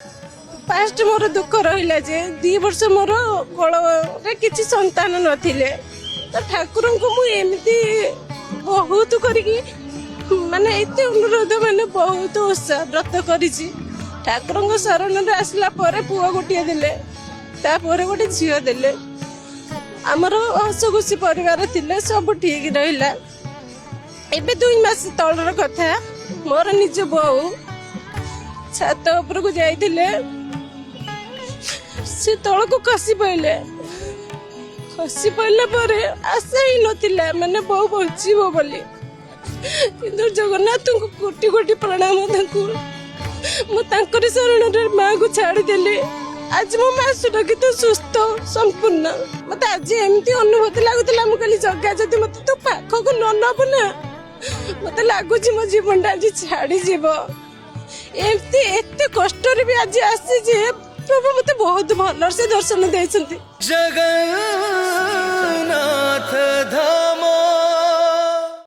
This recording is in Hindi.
फास्ट मोर दुख रहा जे 2 वर्ष मोर कोल किसी संतान नथिले तो ठाकुर को मुझे बहुत करी माने एते अनुरोध माने बहुत उत्साह व्रत करी ठाकुर शरण आसला पुआ गोटे देले गोटे झील देले आमर हस खुशी परिवार थिले सब ठीक रहा। एबे 2 मास तलर कथा मोर निज बहु छात उपर को जाइथिले से तल को खसी पड़े पर आशा ही नथिला माने बहु बचिबो बोली किंतु जगन्नाथ को कोटि कोटि प्रणाम मुझे शरण माँ को छाड़ी देली आज मो माँ सुरक्षित सुस्थ संपूर्ण मत आज एमती अनुभूति लगुला मुझे जगह जदि मत तो पाख को न नब ना मत लगुच मो जीवन आज छाड़ी जीव एमती एत कष्ट भी आज आसी प्रभु मत बहुत भल से दर्शन देते। जगन्नाथ